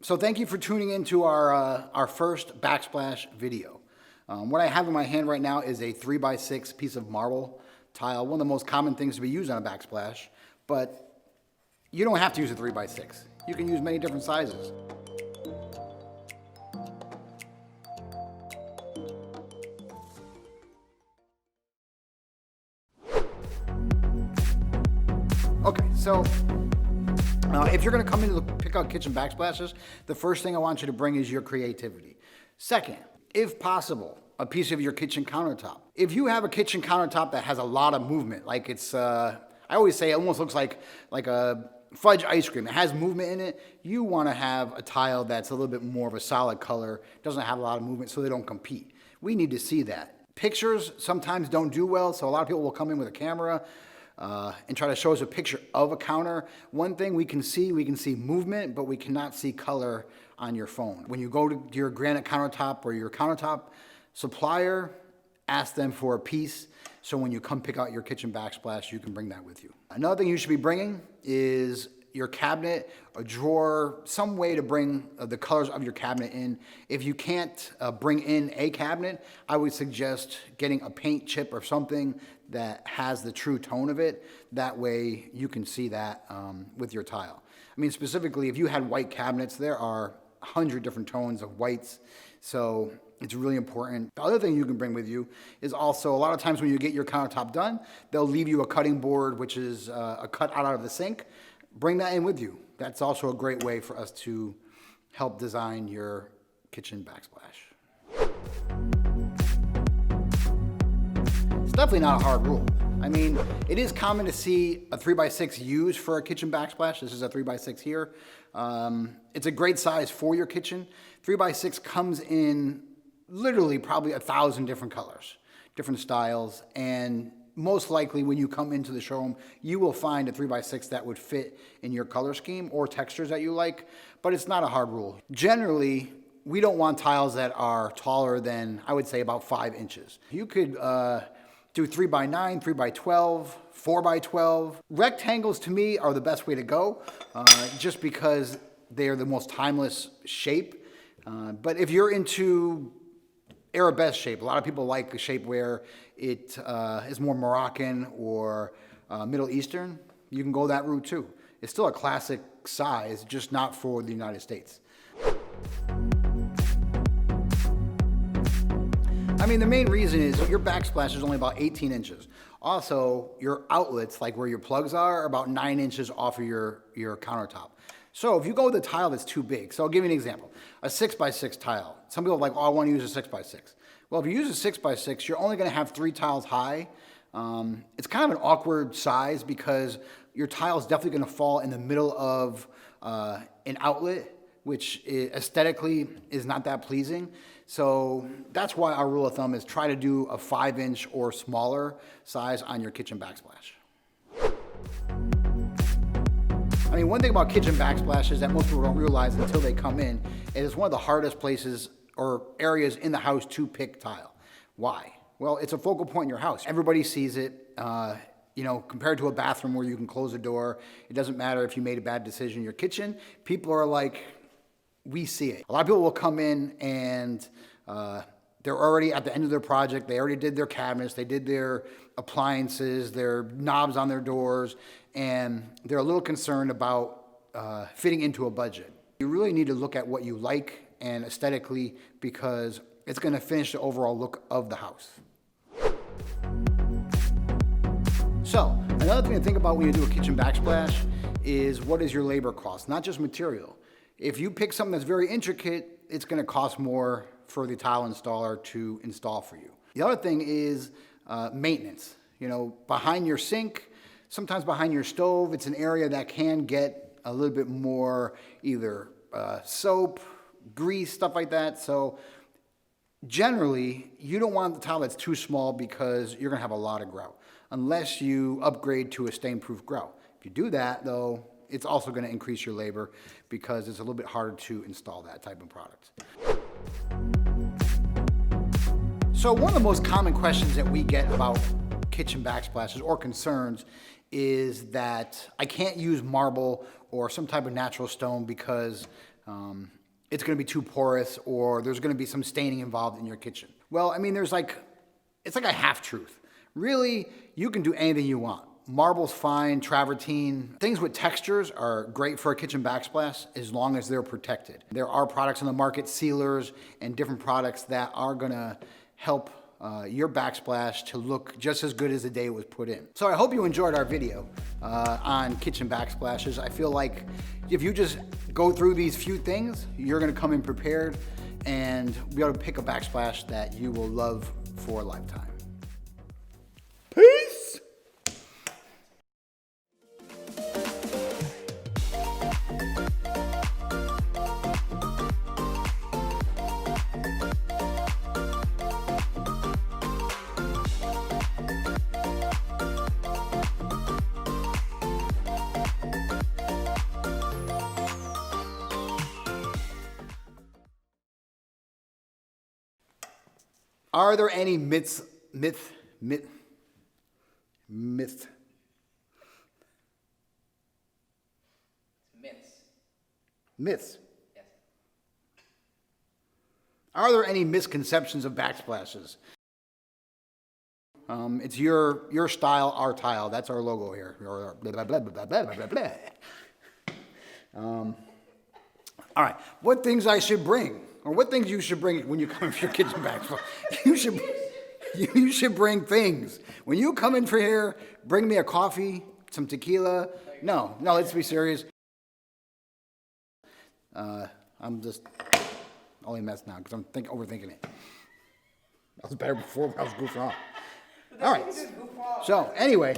So thank you for tuning into our first Backsplash video. What I have in my hand right now is a 3x6 piece of marble tile, one of the most common things to be used on a backsplash, but you don't have to use a 3x6. You can use many different sizes. Okay, so if you're going to come in to pick out kitchen backsplashes, the first thing I want you to bring is your creativity. Second, if possible, a piece of your kitchen countertop. If you have a kitchen countertop that has a lot of movement, like it's, I always say it almost looks like a fudge ice cream. It has movement in it. You want to have a tile that's a little bit more of a solid color, doesn't have a lot of movement so they don't compete. We need to see that. Pictures sometimes don't do well, so a lot of people will come in with a camera and try to show us a picture of a counter. One thing we can see movement, but we cannot see color on your phone. When you go to your granite countertop or your countertop supplier, ask them for a piece, so when you come pick out your kitchen backsplash, you can bring that with you. Another thing you should be bringing is your cabinet, a drawer, some way to bring the colors of your cabinet in. If you can't bring in a cabinet, I would suggest getting a paint chip or something that has the true tone of it. That way you can see that with your tile. I mean, specifically, if you had white cabinets, there are 100 different tones of whites, so it's really important. The other thing you can bring with you is also, a lot of times when you get your countertop done, they'll leave you a cutting board, which is a cut out of the sink. Bring that in with you. That's also a great way for us to help design your kitchen backsplash. It's definitely not a hard rule. I mean, it is common to see a 3x6 used for a kitchen backsplash. This is a 3x6 here. It's a great size for your kitchen. 3x6 comes in literally probably 1,000 different colors, different styles, and most likely when you come into the showroom, you will find a 3x6 that would fit in your color scheme or textures that you like, but it's not a hard rule. Generally, we don't want tiles that are taller than, I would say, about 5 inches. You could do 3x9, 3x12, 4x12. Rectangles, to me, are the best way to go, just because they are the most timeless shape. But if you're into arabesque shape, a lot of people like a shape where it is more Moroccan or Middle Eastern, you can go that route too. It's still a classic size, just not for the United States. I mean, the main reason is your backsplash is only about 18 inches. Also, your outlets, like where your plugs are about 9 inches off of your countertop. So if you go with a tile that's too big, so I'll give you an example. A 6x6 tile. Some people are like, oh, I want to use a 6x6. Well, if you use a 6x6, you're only going to have 3 tiles high. It's kind of an awkward size because your tile is definitely going to fall in the middle of an outlet, which aesthetically is not that pleasing. So that's why our rule of thumb is try to do a 5-inch or smaller size on your kitchen backsplash. I mean, one thing about kitchen backsplash is that most people don't realize until they come in, it is one of the hardest places or areas in the house to pick tile. Why? Well, it's a focal point in your house. Everybody sees it. You know, compared to a bathroom where you can close a door, it doesn't matter if you made a bad decision in your kitchen. People are like, we see it. A lot of people will come in and they're already at the end of their project. They already did their cabinets, they did their appliances, their knobs on their doors, and they're a little concerned about fitting into a budget. You really need to look at what you like and aesthetically, because it's going to finish the overall look of the house. So another thing to think about when you do a kitchen backsplash is, what is your labor cost, not just material. If you pick something that's very intricate, it's going to cost more for the tile installer to install for you. The other thing is maintenance. You know, behind your sink, sometimes behind your stove, it's an area that can get a little bit more either soap, grease, stuff like that. So generally, you don't want the tile that's too small because you're going to have a lot of grout, unless you upgrade to a stain-proof grout. If you do that, though, it's also going to increase your labor because it's a little bit harder to install that type of product. So one of the most common questions that we get about kitchen backsplashes or concerns is that I can't use marble or some type of natural stone because it's going to be too porous or there's going to be some staining involved in your kitchen. Well, I mean, it's like a half-truth. Really, you can do anything you want. Marble's fine, travertine. Things with textures are great for a kitchen backsplash as long as they're protected. There are products on the market, sealers and different products that are gonna help your backsplash to look just as good as the day it was put in. So I hope you enjoyed our video on kitchen backsplashes. I feel like if you just go through these few things, you're gonna come in prepared and be able to pick a backsplash that you will love for a lifetime. Peace! Are there any myths? Myths. Yes. Are there any misconceptions of backsplashes? It's your style, our tile. That's our logo here. Blah, blah, blah, blah, blah, blah, blah. All right. What things I should bring, or what things you should bring when you come in for your kitchen backsplash? You should bring things. When you come in for here, bring me a coffee, some tequila. No, let's be serious. I'm just only messed now because I'm overthinking it. That was better before, but I was goofing off. All right. So anyway,